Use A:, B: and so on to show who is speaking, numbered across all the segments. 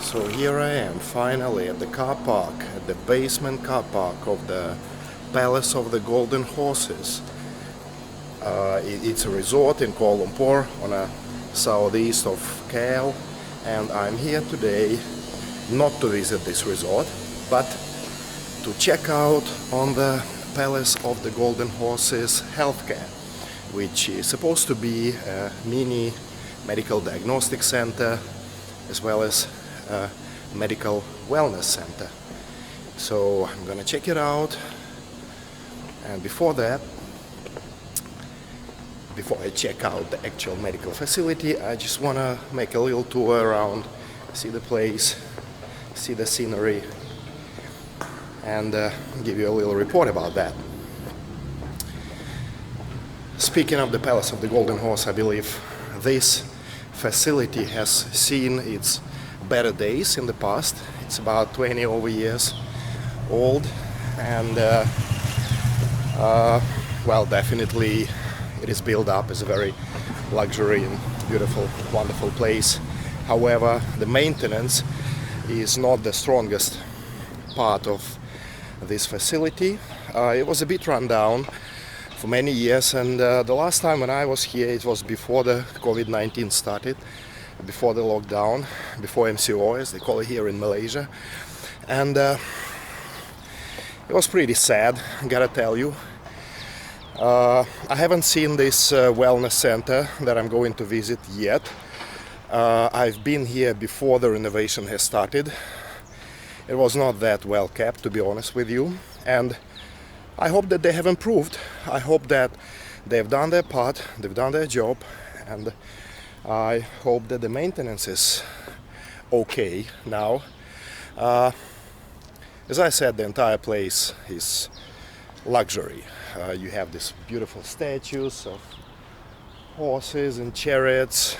A: So here I am, finally at the car park, at the basement car park of the Palace of the Golden Horses. It's a resort in Kuala Lumpur on a southeast of KL, and I'm here today not to visit this resort, but to check out on the Palace of the Golden Horses healthcare, which is supposed to be a mini medical diagnostic center as well as a medical wellness center. So I'm gonna check it out, and before I check out the actual medical facility, I just wanna make a little tour around, see the place, see the scenery, and give you a little report about that. Speaking of the Palace of the Golden Horse, I believe this facility has seen its better days in the past. It's about 20 over years old, and well, definitely it is built up as a very luxury and beautiful, wonderful place. However, the maintenance is not the strongest part of this facility. It was a bit run down for many years, and the last time when I was here, it was before the COVID-19 started, before the lockdown, before MCO, as they call it here in Malaysia. And it was pretty sad, gotta tell you. I haven't seen this wellness center that I'm going to visit yet. I've been here before the renovation has started. It was not that well kept, to be honest with you, and I hope that they have improved. I hope that they've done their part, they've done their job, and I hope that the maintenance is okay now. As I said, the entire place is luxury. You have these beautiful statues of horses and chariots,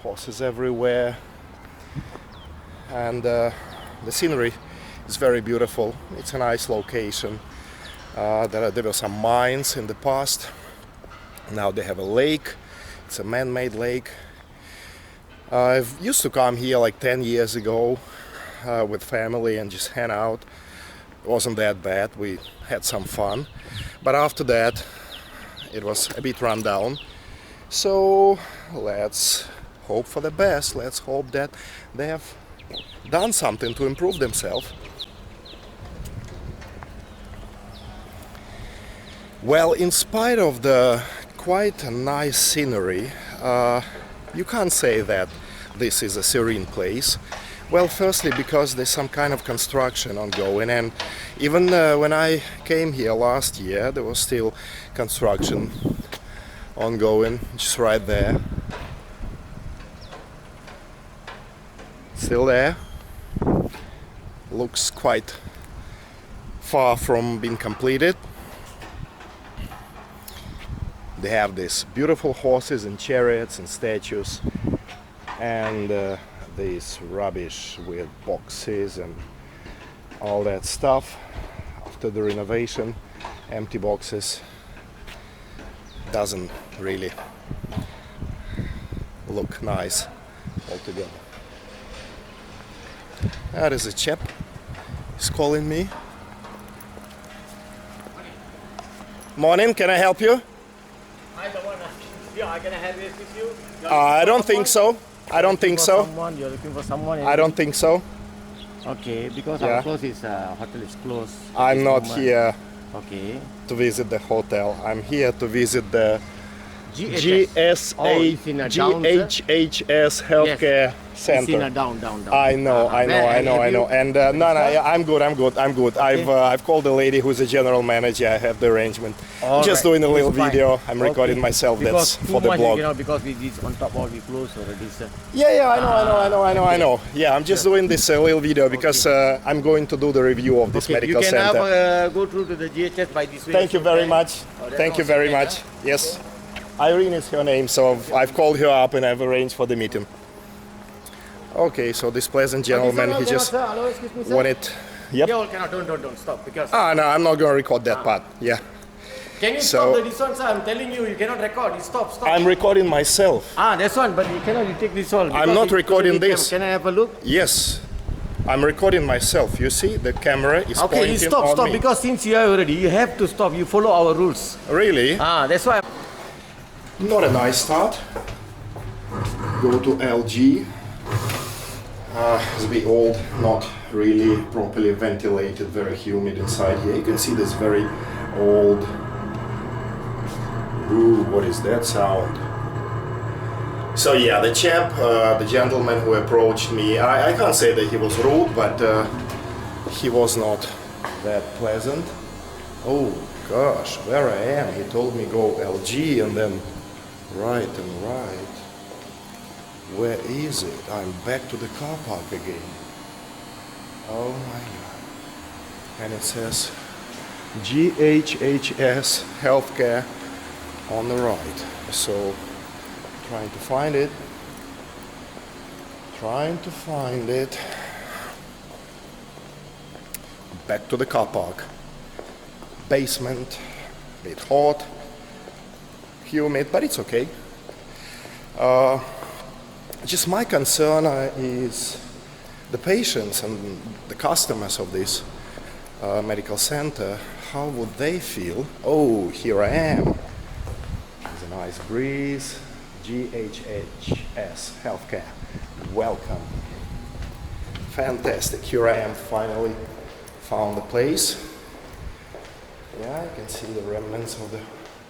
A: horses everywhere, and the scenery is very beautiful. It's a nice location. There were some mines in the past. Now they have a lake. It's a man-made lake. I used to come here like 10 years ago with family and just hang out. It wasn't that bad. We had some fun. But after that, it was a bit run down. So let's hope for the best. Let's hope that they have done something to improve themselves. Well, in spite of the quite a nice scenery, you can't say that this is a serene place. Well, firstly, because there's some kind of construction ongoing, and even when I came here last year, there was still construction ongoing, just right there. Still there. Looks quite far from being completed. They have these beautiful horses and chariots and statues, and this rubbish with boxes and all that stuff. After the renovation, empty boxes, doesn't really look nice altogether. That is a chap. He's calling me. Morning, can I help you?
B: I'm the one I'm gonna have this with you.
A: I don't think so. I don't think so.
B: You're looking for someone?
A: I don't think so.
B: Okay, because
A: Yeah.
B: our hotel is closed. at
A: I'm
B: this
A: not
B: moment.
A: here
B: Okay.
A: to visit the hotel. I'm here to visit the
B: GHHS. Oh, it's in a down, sir?
A: GHHS healthcare
B: It's in a
A: center.
B: down.
A: I know. And no, I'm good. I've called the lady who's the general manager. I have the arrangement. Just doing a little video. I'm recording myself. That's for the blog.
B: Because we did on top of we closed already, sir.
A: Yeah, I know. Yeah, I'm just doing this little video because I'm going to do the review of this medical
B: you can
A: center.
B: go through to the GHS by this way.
A: Thank you very much.
B: Oh,
A: Thank you very much. Yes. Irene is her name, so I've called her up and I've arranged for the meeting. Okay, so this pleasant gentleman, he just wanted... Yep.
B: Don't stop because...
A: No, I'm not going to record that part. Yeah.
B: Can you
A: So-
B: stop this one, sir? I'm telling you, you cannot record. You stop.
A: I'm recording myself.
B: That's one, but you cannot. You take this one.
A: I'm not recording this.
B: Can I have a look?
A: Yes, I'm recording myself. You see, the camera is
B: Okay,
A: pointing
B: you stop,
A: on
B: stop.
A: me.
B: Because since you are already, you have to stop. You follow our rules.
A: Really?
B: That's why.
A: Not a nice start. Go to LG. It's a bit old, not really properly ventilated, very humid inside here. You can see this very old. Ooh, what is that sound? So yeah, the chap, the gentleman who approached me, I can't say that he was rude, but he was not that pleasant. Oh gosh, where I am? He told me go LG and then right and right. Where is it? I'm back to the car park again. Oh my god. And it says GHHS Healthcare on the right. So trying to find it. Back to the car park. Basement, a bit hot, humid, but it's okay. Just my concern is the patients and the customers of this medical center. How would they feel? Oh, here I am. There's a nice breeze. GHHS Healthcare. Welcome. Fantastic. Here I am, finally found the place. Yeah, you can see the remnants of the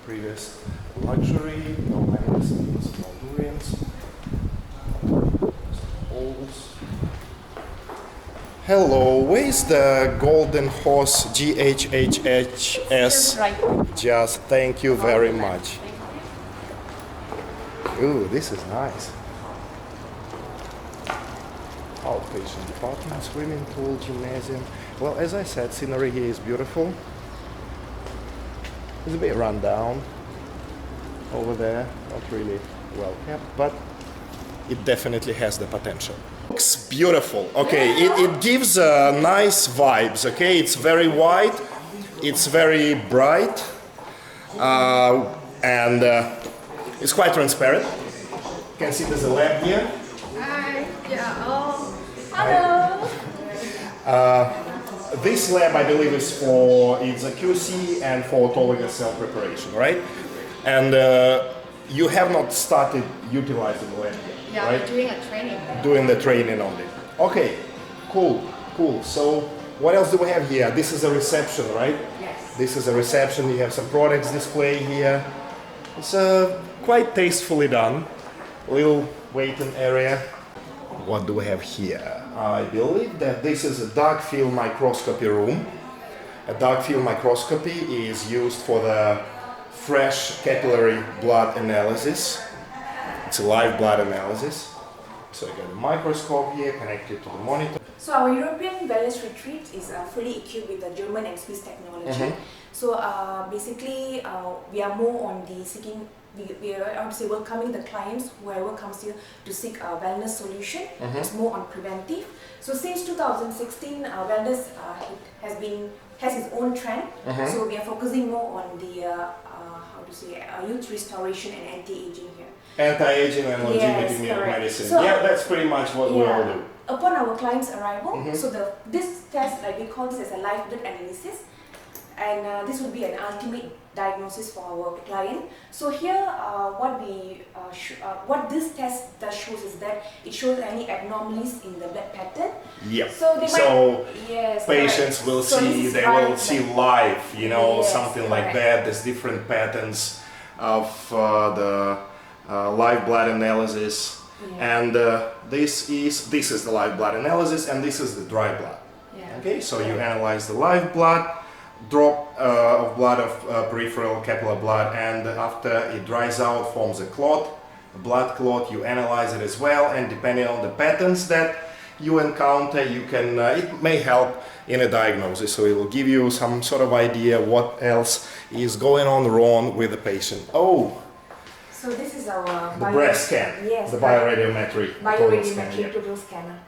A: previous luxury. No medicines, no durians. Holes. Hello, where's the Golden Horse GHHS?
C: Right.
A: Just thank you very much. Ooh, this is nice. Outpatient department, swimming pool, gymnasium. Well, as I said, scenery here is beautiful. It's a bit run down over there, not really well kept, but it definitely has the potential. Looks beautiful. Okay, it gives nice vibes. Okay, it's very white, it's very bright, and it's quite transparent. You can see there's a lab here.
C: Hi. Yeah. Oh. Hello.
A: This lab, I believe, is for it's a QC and for autologous cell preparation, right? And you have not started utilizing the lab yet,
C: Yeah,
A: right?
C: we're doing a training.
A: Doing the training on it. Okay, cool. So what else do we have here? This is a reception, right?
C: Yes.
A: This is a reception. You have some products display here. It's quite tastefully done. Little waiting area. What do we have here? I believe that this is a dark field microscopy room. A dark field microscopy is used for the fresh capillary blood analysis. It's a live blood analysis. So I got a microscope here connected to the monitor.
D: So our European wellness retreat is fully equipped with the German and Swiss technology. So basically, we are more on the seeking. We are, I would say, welcoming the clients, whoever comes here to seek a wellness solution. It's more on preventive. So since 2016, wellness has its own trend. So we are focusing more on the youth restoration and anti-aging here.
A: Anti-aging and longevity
D: Yes, correct.
A: medicine.
D: So,
A: yeah, that's pretty much what we all do.
D: Upon our client's arrival, so this test, like we call this as a live blood analysis, and this would be an ultimate diagnosis for our client. So here, what this test does shows is that it shows any anomalies in the blood pattern.
A: Yeah.
D: So they yes,
A: patients
D: correct.
A: will
D: So
A: see,
D: this is
A: they
D: right,
A: will see live,
D: Yes,
A: something like
D: correct.
A: that. There's different patterns of the live blood analysis.
D: Yeah.
A: And this is the live blood analysis, and this is the dry blood.
D: Yeah.
A: Okay, so you analyze the live blood, drop of blood of peripheral capillary blood, and after it dries out, forms a clot, a blood clot. You analyze it as well, and depending on the patterns that you encounter, you can it may help in a diagnosis. So it will give you some sort of idea what else is going on wrong with the patient. Oh.
D: So this is our
A: The breast scan,
D: Yes,
A: the
D: correct.
A: bioradiometric
D: total scanner.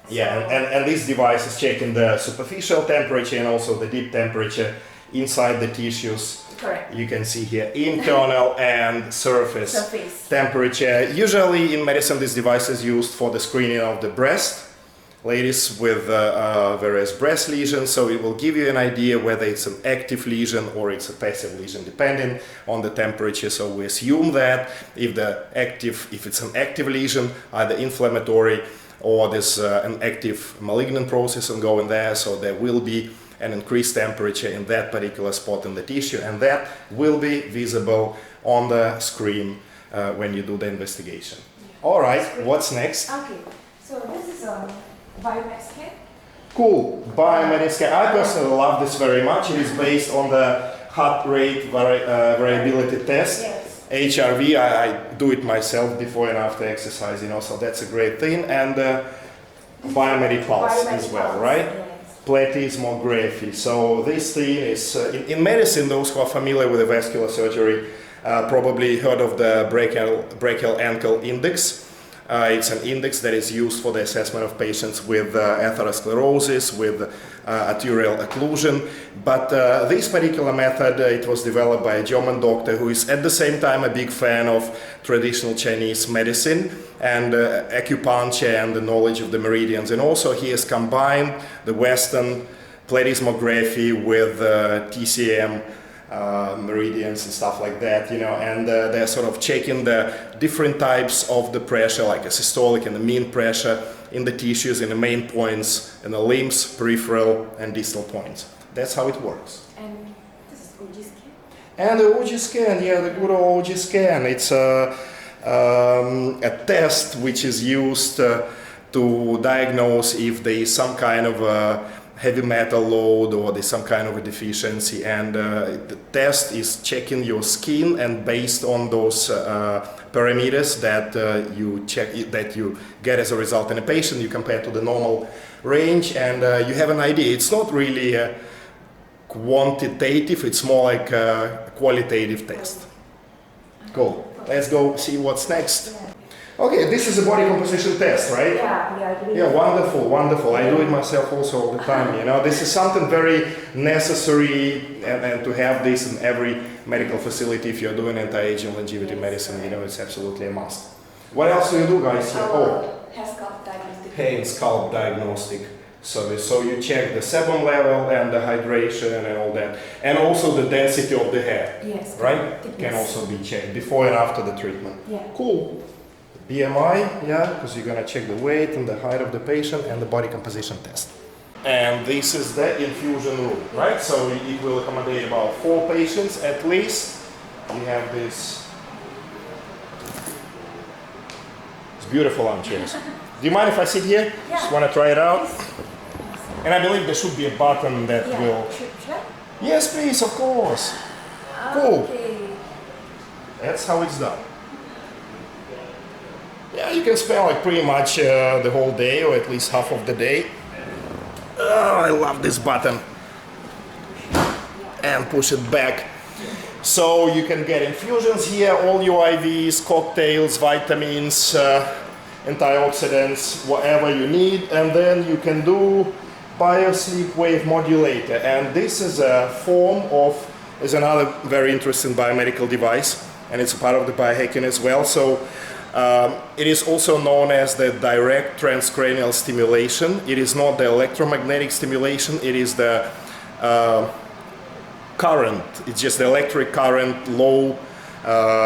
A: Yeah,
D: So-
A: and this device is checking the superficial temperature and also the deep temperature inside the tissues.
D: Correct.
A: You can see here internal and surface
D: Surface.
A: temperature. Usually in medicine, this device is used for the screening of the breast. Ladies with various breast lesions, so it will give you an idea whether it's an active lesion or it's a passive lesion, depending on the temperature. So we assume that if it's an active lesion, either inflammatory or there's an active malignant process ongoing there, so there will be an increased temperature in that particular spot in the tissue, and that will be visible on the screen when you do the investigation.
D: Yeah.
A: All right, what's next?
D: Okay, so this is a biomed scan.
A: Cool, biomed scan. I personally love this very much. It is based on the heart rate variability test.
D: Yes.
A: HRV, I do it myself before and after exercise, so that's a great thing. And biomedic pulse as well, right?
D: Yes.
A: Plethysmography. So this thing is, in medicine, those who are familiar with the vascular surgery probably heard of the brachial ankle index. It's an index that is used for the assessment of patients with atherosclerosis, with arterial occlusion. But this particular method, it was developed by a German doctor who is at the same time a big fan of traditional Chinese medicine and acupuncture and the knowledge of the meridians. And also he has combined the Western plethysmography with TCM meridians and stuff like that, and they're sort of checking the different types of the pressure, like a systolic and the mean pressure in the tissues, in the main points, in the limbs, peripheral and distal points. That's how it works.
D: And this is OG scan.
A: And the OG scan, yeah, the good old OG scan. It's a test which is used to diagnose if there is some kind of heavy metal load or there's some kind of a deficiency, and the test is checking your skin, and based on those parameters that you get as a result in a patient, you compare to the normal range, and you have an idea. It's not really quantitative, it's more like a qualitative test. Cool. Let's go see what's next. Okay, this is a body composition test, right?
D: Yeah, I believe.
A: Yeah, wonderful, wonderful. I do it myself also all the time, This is something very necessary, and to have this in every medical facility if you're doing anti-aging longevity medicine, it's absolutely a must. What else do you do, guys? Here?
D: Hair scalp diagnostic.
A: Hair and scalp diagnostic service. So you check the sebum level and the hydration and all that, and also the density of the hair.
D: Yes.
A: Right? Can also be checked before and after the treatment.
D: Yeah.
A: Cool. BMI, yeah, because you're gonna check the weight and the height of the patient, and the body composition test. And this is the infusion room, right? So it will accommodate about 4 patients at least. You have this. It's beautiful armchairs. Do you mind if I sit here?
D: Yeah.
A: Just want to try it out. And I believe there should be a button that will.
D: Should I?
A: Yes, please, of course. Cool.
D: Okay.
A: That's how it's done. Yeah, you can spend like pretty much the whole day, or at least half of the day. Oh, I love this button. And push it back. So you can get infusions here, all your IVs, cocktails, vitamins, antioxidants, whatever you need. And then you can do biosleep wave modulator. And this is a is another very interesting biomedical device. And it's a part of the biohacking as well. So it is also known as the direct transcranial stimulation. It is not the electromagnetic stimulation, it is the current. It's just the electric current, low,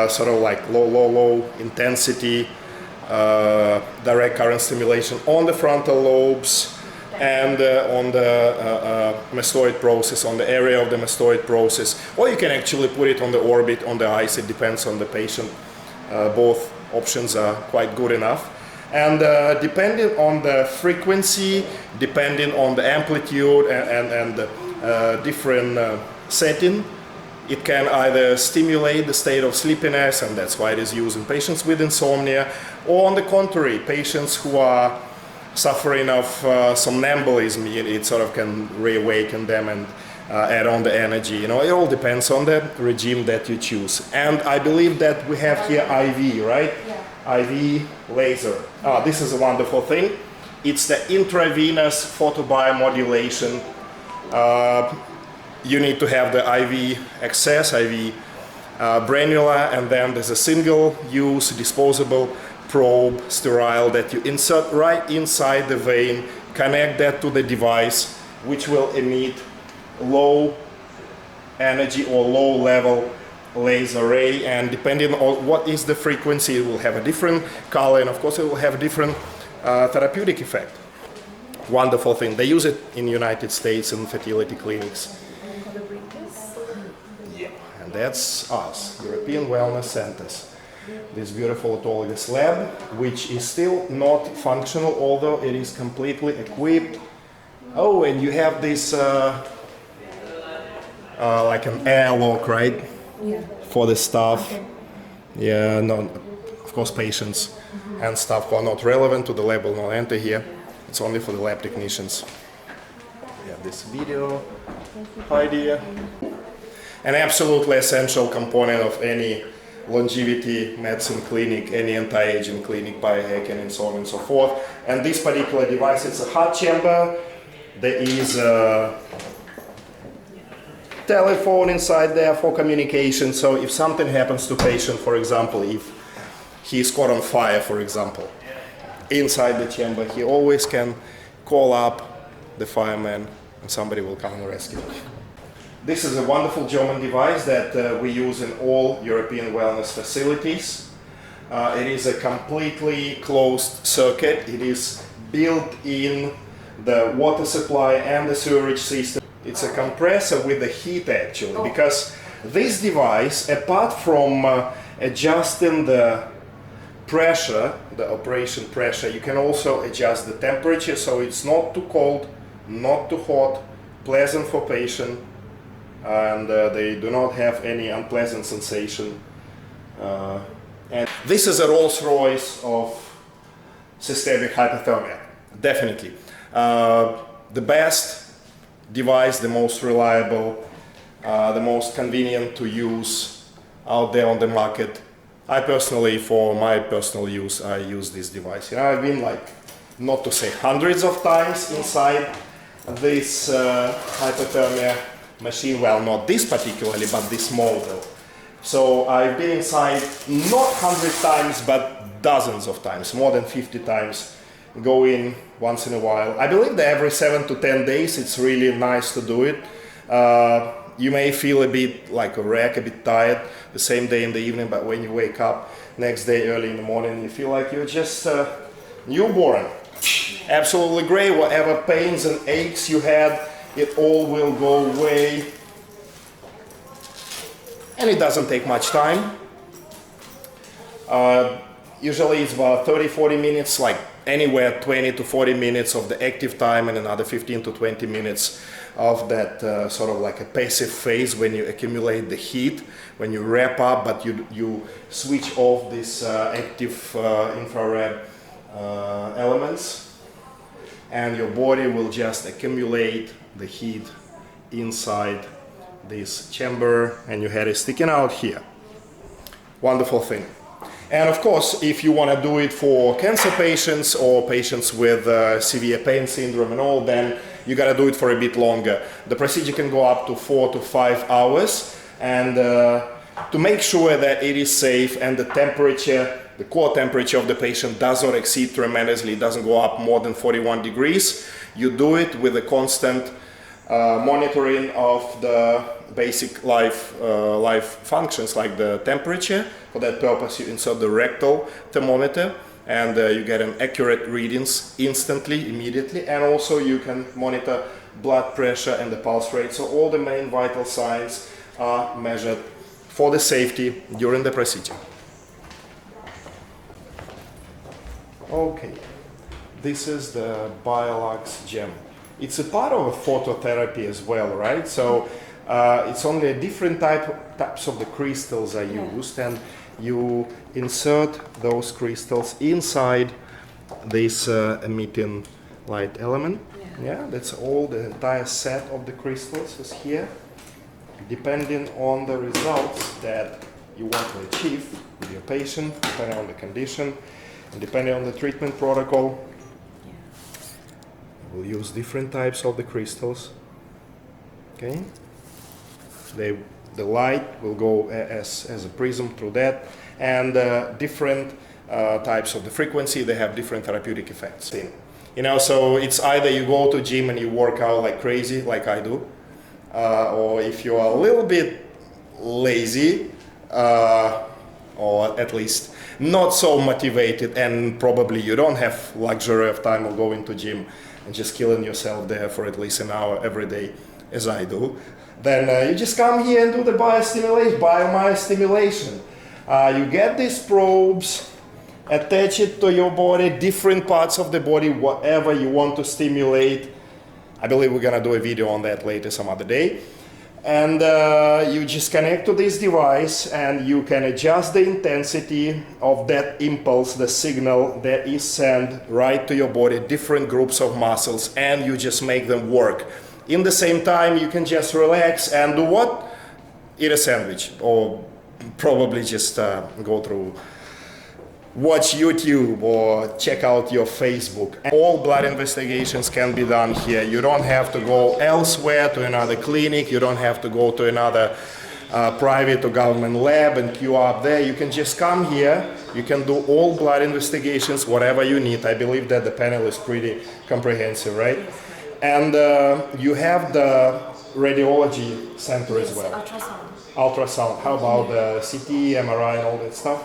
A: sort of like low intensity, direct current stimulation on the frontal lobes and on the mastoid process, on the area of the mastoid process. Or you can actually put it on the orbit, on the eyes, it depends on the patient. Both options are quite good enough, and depending on the frequency, depending on the amplitude and the different setting, it can either stimulate the state of sleepiness, and that's why it is used in patients with insomnia, or on the contrary, patients who are suffering of somnambulism, it sort of can reawaken them and add on the energy. It all depends on the regime that you choose. And I believe that we have here IV, right?
D: Yeah.
A: IV laser. This is a wonderful thing. It's the intravenous photobiomodulation you need to have the IV access, IV Branula, and then there's a single-use disposable probe, sterile, that you insert right inside the vein, connect that to the device, which will emit low energy or low level laser ray, and depending on what is the frequency, it will have a different color, and of course it will have a different therapeutic effect. Wonderful thing. They use it in the United States in fertility clinics. Yeah, and that's us, European Wellness Centers. This beautiful autologous lab, which is still not functional, although it is completely equipped. Oh, and you have this like an airlock, right?
D: Yeah.
A: For the staff. Okay. Yeah, no, of course patients and staff who are not relevant to the lab will not enter here. It's only for the lab technicians. We have this video idea. An absolutely essential component of any longevity medicine clinic, any anti-aging clinic, biohacking, and so on and so forth. And this particular device, it's a heart chamber. There is a telephone inside there for communication. So if something happens to patient, for example, if he's caught on fire, for example, inside the chamber, he always can call up the fireman and somebody will come and rescue him. This is a wonderful German device that we use in all European wellness facilities. It is a completely closed circuit. It is built in the water supply and the sewerage system. It's a compressor with the heat actually, because this device, apart from adjusting the pressure, the operation pressure, you can also adjust the temperature, so it's not too cold, not too hot, pleasant for patient, and they do not have any unpleasant sensation. And this is a Rolls-Royce of systemic hypothermia, definitely. The best device, the most reliable, the most convenient to use out there on the market. I personally, for my personal use, I use this device. You know, I've been like, not to say hundreds of times inside this hypothermia machine. Well, not this particularly, but this model. So I've been inside not 100 times, but dozens of times, more than 50 times. Go in once in a while. I believe that every 7 to 10 days it's really nice to do it. You may feel a bit like a wreck, a bit tired the same day in the evening, but when you wake up next day early in the morning, you feel like you're just newborn. Absolutely great. Whatever pains and aches you had, it all will go away. And it doesn't take much time. Usually it's about 30-40 minutes, like anywhere 20 to 40 minutes of the active time and another 15 to 20 minutes of that sort of like a passive phase when you accumulate the heat, when you wrap up, but you switch off this active infrared elements, and your body will just accumulate the heat inside this chamber, and your head is sticking out here. Wonderful thing. And of course, if you want to do it for cancer patients or patients with severe pain syndrome and all, then you got to do it for a bit longer. The procedure can go up to 4 to 5 hours, and to make sure that it is safe and the temperature, the core temperature of the patient does not exceed tremendously, it doesn't go up more than 41 degrees, you do it with a constant monitoring of the basic life functions like the temperature. For that purpose, you insert the rectal thermometer, and you get an accurate readings instantly, immediately, and also you can monitor blood pressure and the pulse rate. So all the main vital signs are measured for the safety during the procedure. Okay, this is the Biolux gem. It's a part of a phototherapy as well, right? So it's only a different types of the crystals are used, and you insert those crystals inside this emitting light element. Yeah, that's all, the entire set of the crystals is here. Depending on the results that you want to achieve with your patient, depending on the condition, and depending on the treatment protocol, we'll use different types of the crystals. Okay, the light will go as a prism through that, and different types of the frequency, they have different therapeutic effects. You know, so it's either you go to gym and you work out like crazy, like I do, or if you are a little bit lazy, or at least not so motivated, and probably you don't have luxury of time of going to gym and just killing yourself there for at least an hour every day, as I do, then you just come here and do the biomyostimulation. You get these probes, attach it to your body, different parts of the body, whatever you want to stimulate. I believe we're gonna do a video on that later some other day. And you just connect to this device and you can adjust the intensity of that impulse, the signal that is sent right to your body, different groups of muscles, and you just make them work. In the same time, you can just relax and do what? Eat a sandwich, or probably just go through, watch YouTube or check out your Facebook. All blood investigations can be done here. You don't have to go elsewhere to another clinic. You don't have to go to another private or government lab and queue up there. You can just come here. You can do all blood investigations, whatever you need. I believe that the panel is pretty comprehensive, right? And you have the radiology center as well.
D: Ultrasound.
A: Ultrasound. How about the CT, MRI, and all that stuff?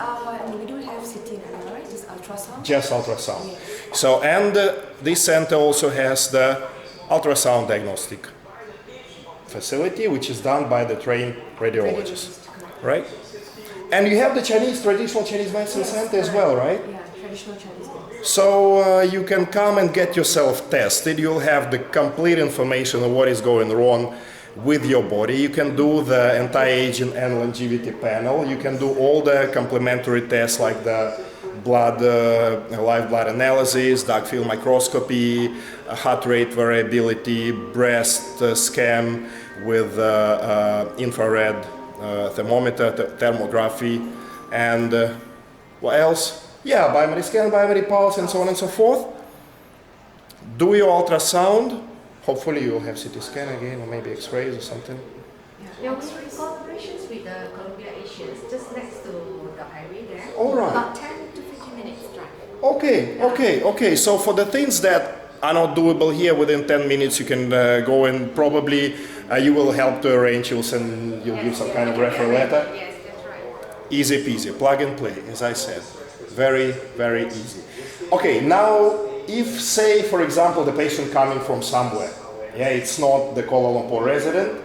D: We don't have CT and MRI, just ultrasound.
A: Just ultrasound.
D: Yes.
A: So, and this center also has the ultrasound diagnostic facility, which is done by the trained radiologist, right? And you have the traditional Chinese medicine center as well, right?
D: Yeah, traditional Chinese medicine.
A: So you can come and get yourself tested. You'll have the complete information of what is going wrong with your body. You can do the anti-aging and longevity panel. You can do all the complementary tests like the blood, live blood analysis, dark field microscopy, heart rate variability, breast scan with infrared thermometer, thermography, and what else? Yeah, biometry scan, biometry pulse, and so on and so forth. Do your ultrasound. Hopefully you'll have CT scan again, or maybe X-rays or something.
C: Yeah, we collaborations with the Columbia Asians, just next to the highway there.
A: All right.
C: About 10 to 15 minutes drive.
A: Okay. So for the things that are not doable here within 10 minutes, you can go and probably you will help to arrange. You'll give some kind of referral letter.
C: Yes, that's right.
A: Easy peasy, plug and play, as I said. Very, very easy. Okay, now if, say, for example, the patient coming from somewhere, yeah, it's not the Kuala Lumpur resident,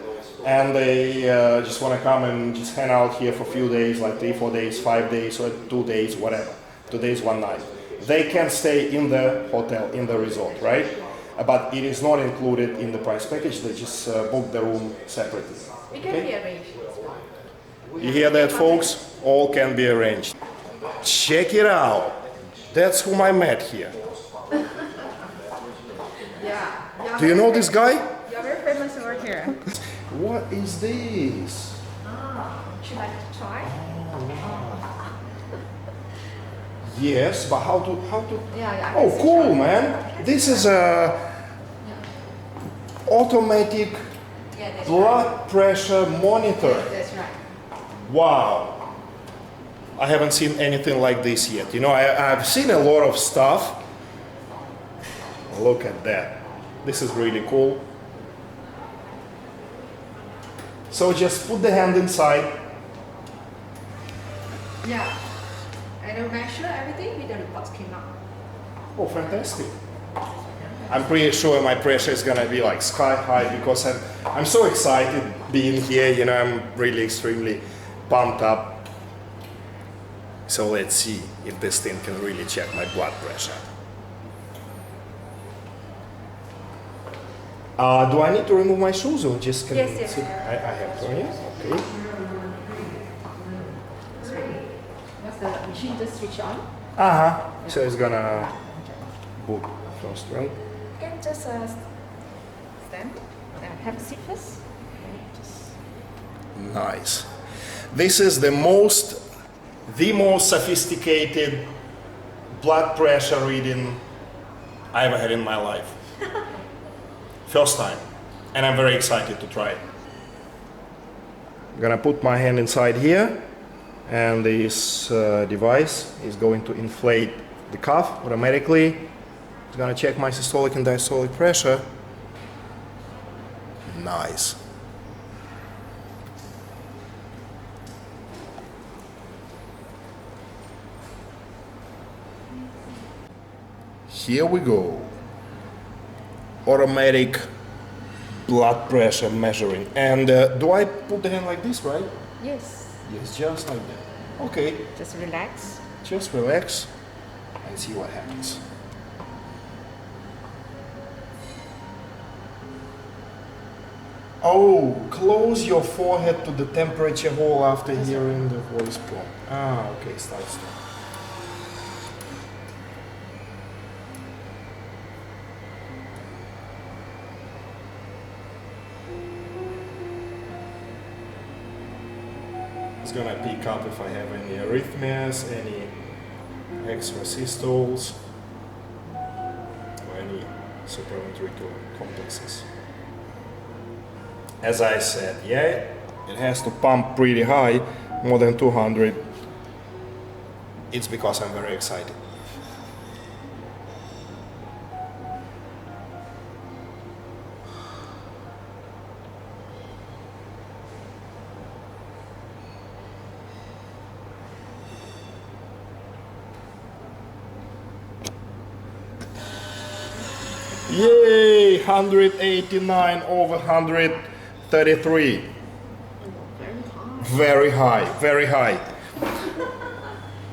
A: and they just want to come and just hang out here for a few days, like 3, 4 days, 5 days, or 2 days, whatever, 2 days, 1 night. They can stay in the hotel, in the resort, right? But it is not included in the price package. They just book the room separately.
C: It can be arranged as well.
A: You hear that, folks? All can be arranged. Check it out. That's whom I met here.
C: Yeah.
A: Do you know this guy?
C: You're very famous over here.
A: What is this?
C: Would you like to try?
A: Yes, but how to?
C: Yeah.
A: Oh, cool, man! This is a automatic
C: Yeah, that's
A: blood pressure monitor.
C: right. That's right.
A: Wow. I haven't seen anything like this yet. You know, I've seen a lot of stuff. Look at that. This is really cool. So just put the hand inside.
C: Yeah. And I'll measure everything with the reports came out.
A: Oh, fantastic. I'm pretty sure my pressure is gonna be like sky high because I'm so excited being here. You know, I'm really extremely pumped up. So let's see if this thing can really check my blood pressure. Do I need to remove my shoes or just can
C: Yes.
A: I have to, yes? Okay.
C: Once the machine just switch on.
A: So it's gonna book first, right?
C: You can just stand. Have a seat first. Just
A: Nice. This is the most sophisticated blood pressure reading I ever had in my life. First time. And I'm very excited to try it. I'm gonna put my hand inside here, and this device is going to inflate the cuff automatically. It's gonna check my systolic and diastolic pressure. Nice. Here we go. Automatic blood pressure measuring. And do I put the hand like this, right?
C: Yes.
A: Yes, just like that. Okay,
C: Just relax.
A: just relax and see what happens. Oh, close your forehead to the temperature hole after hearing the voice prompt. Ah, okay, stop. It's gonna pick up if I have any arrhythmias, any extra systoles, or any supraventricular complexes. As I said, yeah, it has to pump pretty high, more than 200. It's because I'm very excited. Yay! 189 over 133. Very high, very high.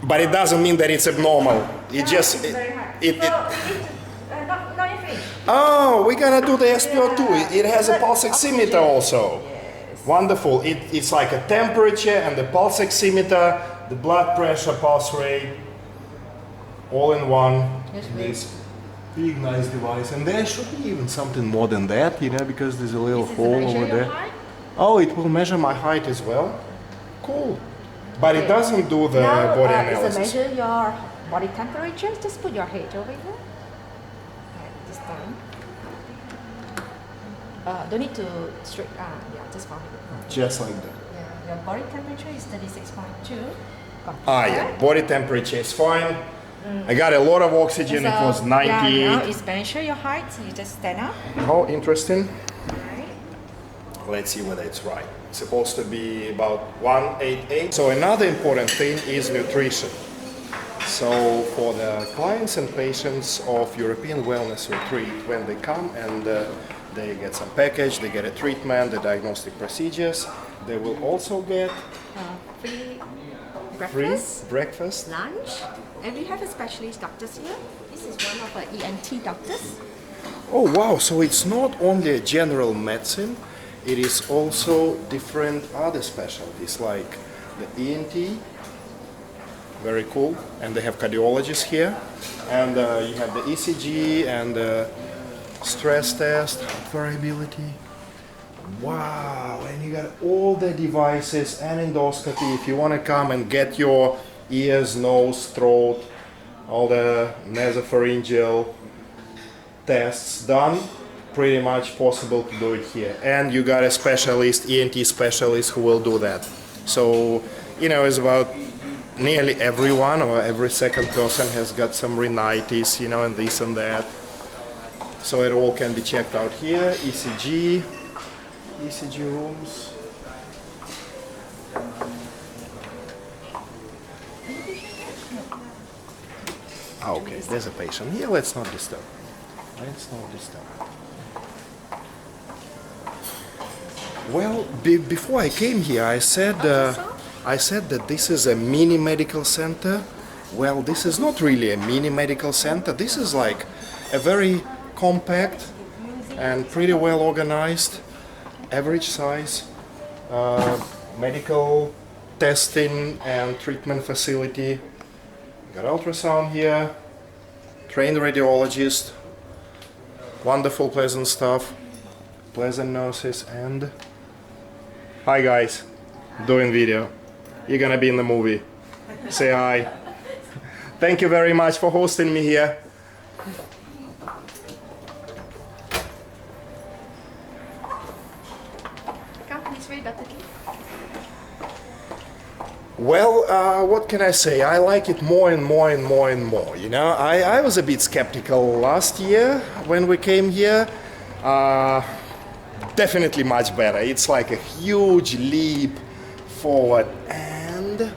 A: But it doesn't mean that it's abnormal. It just
C: Not your face.
A: Oh, we're gonna do the SpO2. It has a pulse oximeter also. Wonderful. It's like a temperature and the pulse oximeter, the blood pressure, pulse rate, all in one. This big nice device. And there should be even something more than that, you know, because there's a little hole over there. Oh, it will measure my height as well. Cool. But it doesn't do the body analysis.
C: It's to measure your body temperature. Just put your head over here. This time. Don't need to straight. Yeah, just for it.
A: Just like that.
C: Yeah, your body temperature is 36.2.
A: Yeah, body temperature is fine. I got a lot of oxygen. It was 98.
C: Yeah, now it's measure your height. You just stand up.
A: Oh, interesting.
C: Right.
A: Let's see whether it's right. It's supposed to be about 188. So another important thing is nutrition. So for the clients and patients of European Wellness Retreat, when they come and they get some package, they get a treatment, the diagnostic procedures, they will also get
C: Free
A: free
C: breakfast,
A: breakfast.
C: lunch, and we have a specialist doctors here. This is one of our ENT doctors.
A: Oh wow, so it's not only a general medicine, it is also different other specialties like the ENT, very cool, and they have cardiologists here, and you have the ECG and the stress test, heart variability. Wow, and you got all the devices and endoscopy. If you want to come and get your ears, nose, throat, all the nasopharyngeal tests done, pretty much possible to do it here. And you got a specialist, ENT specialist, who will do that. So, you know, it's about nearly everyone or every second person has got some rhinitis, you know, and this and that. So it all can be checked out here. ECG rooms. Okay, there's a patient here. Let's not disturb. Well, before I came here, I said that this is a mini medical center. Well, this is not really a mini medical center. This is like a very compact and pretty well organized, average size medical testing and treatment facility. Got ultrasound here, trained radiologist, wonderful, pleasant staff, pleasant nurses, and hi guys, doing video. You're gonna be in the movie. Say hi. Thank you very much for hosting me here.
C: Come this way, Dr. Kim.
A: Well, what can I say? I like it more and more and more and more. You know, I was a bit skeptical last year when we came here. Definitely much better. It's like a huge leap forward. And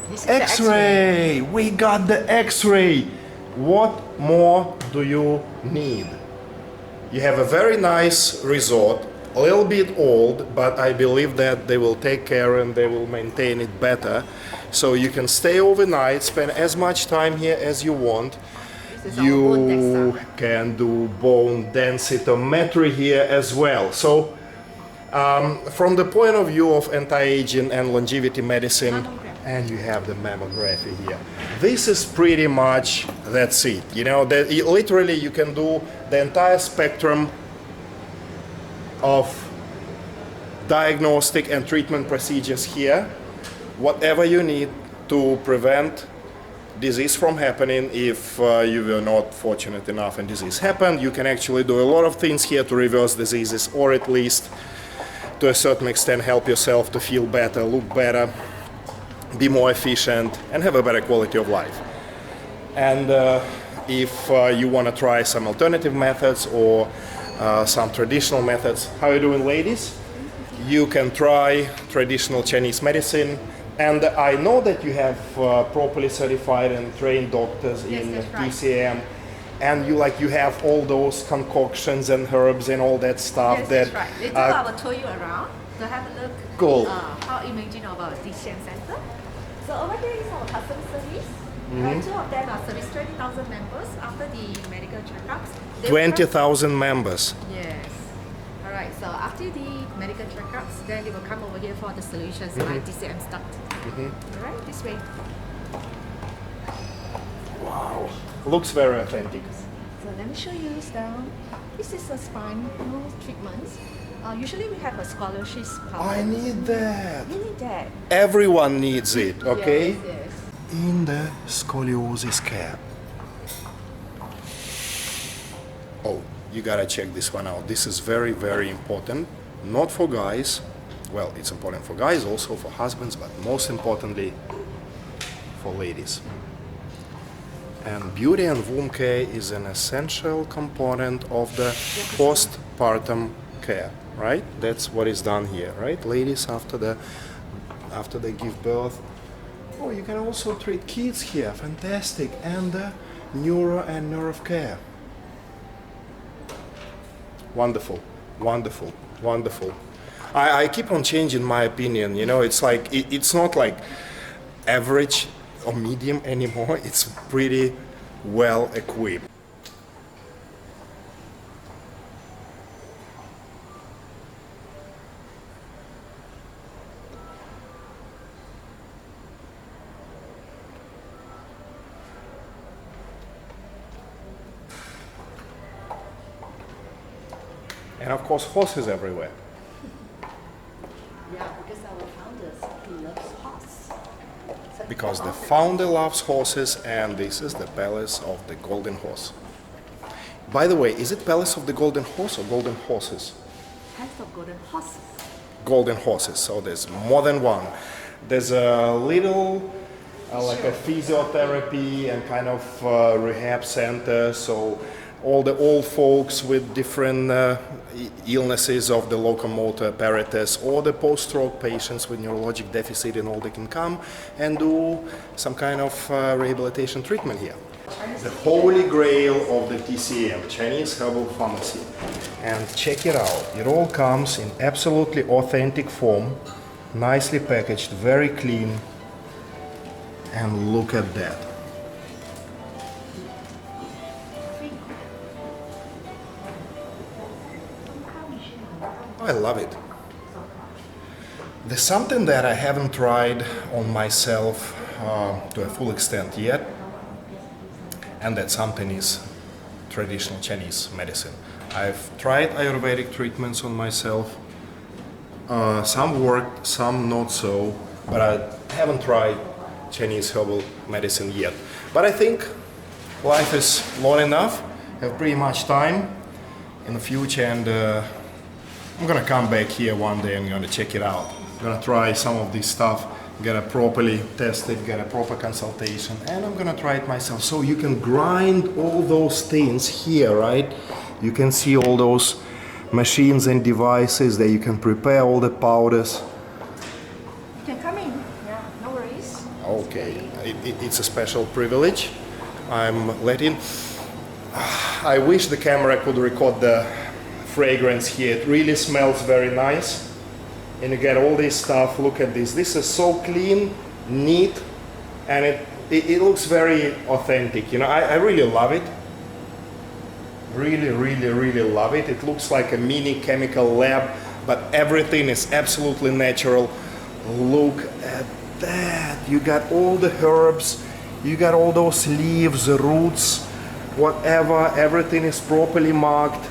C: This is the
A: X-ray! We got the X-ray! What more do you need? You have a very nice resort, a little bit old, but I believe that they will take care and they will maintain it better. So you can stay overnight, spend as much time here as you want.
C: This is our bone
A: You
C: textile.
A: can do bone densitometry here as well. So from the point of view of anti-aging and longevity medicine, and you have the mammography here. This is pretty much, that's it. You know, that literally you can do the entire spectrum of diagnostic and treatment procedures here. Whatever you need to prevent disease from happening. If you were not fortunate enough and disease happened, you can actually do a lot of things here to reverse diseases, or at least to a certain extent help yourself to feel better, look better, be more efficient, and have a better quality of life. And if you want to try some alternative methods or some traditional methods, how are you doing, ladies? You can try traditional Chinese medicine. And I know that you have properly certified and trained doctors in
C: that's right.
A: TCM, and you have all those concoctions and herbs and all that stuff.
C: Yes,
A: that
C: that's right. Later I will tour you around to have a look.
A: Cool.
C: How imagine of our DCM center. So over here is our customer service. Two of them are service 20,000 members after the medical checkups. They will come-
A: 20,000 members.
C: Yes. All right. So after the medical checkups, then they will come over here for the solutions like DCM start. All right, this way.
A: Wow. Looks very authentic.
C: So let me show you down. This is a spinal treatment. Usually we have a scholarship.
A: I need that.
C: You need that.
A: Everyone needs it, okay?
C: Yes, yes.
A: In the scoliosis care. Oh, you gotta check this one out. This is very, very important. Not for guys. Well, it's important for guys, also for husbands, but most importantly for ladies. And beauty and womb care is an essential component of the postpartum care, right? That's what is done here, right? Ladies after they give birth. Oh, you can also treat kids here. Fantastic. And neuro and nerve care. Wonderful, wonderful, wonderful. I keep on changing my opinion. You know, it's like it's not like average or medium anymore. It's pretty well equipped. And of course, horses everywhere.
C: Yeah, because our founders, he loves horse. So
A: Because the founder loves horses, and this is the Palace of the Golden Horse. By the way, is it Palace of the Golden Horse or Golden Horses?
C: Palace of golden horses.
A: Golden Horses, so there's more than one. There's a little like a physiotherapy and kind of rehab center, so all the old folks with different illnesses of the locomotor apparatus, or the post-stroke patients with neurologic deficit and all, they can come and do some kind of rehabilitation treatment here. The holy grail of the TCM, Chinese Herbal Pharmacy. And check it out, it all comes in absolutely authentic form, nicely packaged, very clean, and look at that. I love it. There's something that I haven't tried on myself to a full extent yet, and that something is traditional Chinese medicine. I've tried Ayurvedic treatments on myself. Some worked, some not so, but I haven't tried Chinese herbal medicine yet. But I think life is long enough, have pretty much time in the future, and I'm gonna come back here one day and I'm gonna check it out. I'm gonna try some of this stuff get a properly tested, get a proper consultation, and I'm gonna try it myself. So you can grind all those things here, right? You can see all those machines and devices that you can prepare all the powders.
C: You can come in. Yeah, no worries.
A: Okay, it's a special privilege. I'm letting. I wish the camera could record the fragrance here. It really smells very nice. And you get all this stuff. Look at this. This is so clean, neat, and it looks very authentic. You know, I really love it. Really love it. It looks like a mini chemical lab, but everything is absolutely natural. Look at that. You got all the herbs, you got all those leaves, the roots, whatever. Everything is properly marked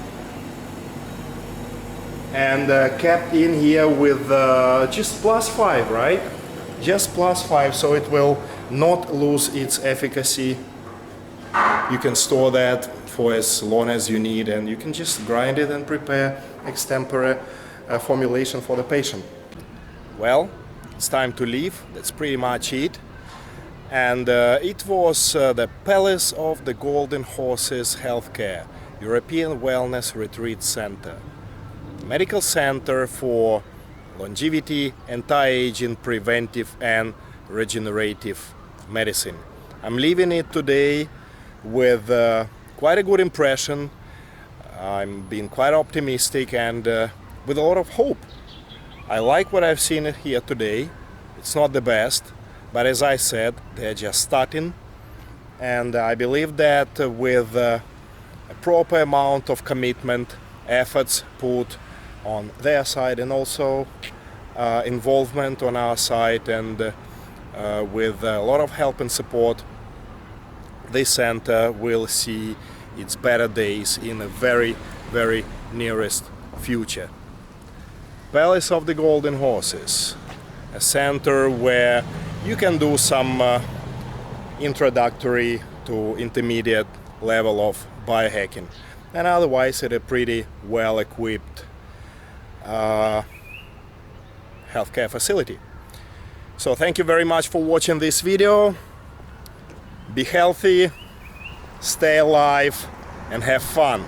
A: and kept in here with just +5, right? Just +5, so it will not lose its efficacy. You can store that for as long as you need, and you can just grind it and prepare extempore formulation for the patient. Well, it's time to leave. That's pretty much it. And it was the Palace of the Golden Horses Healthcare European Wellness Retreat Center, medical center for longevity, anti-aging, preventive and regenerative medicine. I'm leaving it today with quite a good impression. I'm being quite optimistic and with a lot of hope. I like what I've seen here today. It's not the best, but as I said, they're just starting, and I believe that with a proper amount of commitment, efforts put on their side, and also involvement on our side, and with a lot of help and support, this center will see its better days in the very nearest future. Palace of the Golden Horses, a center where you can do some introductory to intermediate level of biohacking, and otherwise at a pretty well equipped healthcare facility. So thank you very much for watching this video. Be healthy, stay alive, and have fun.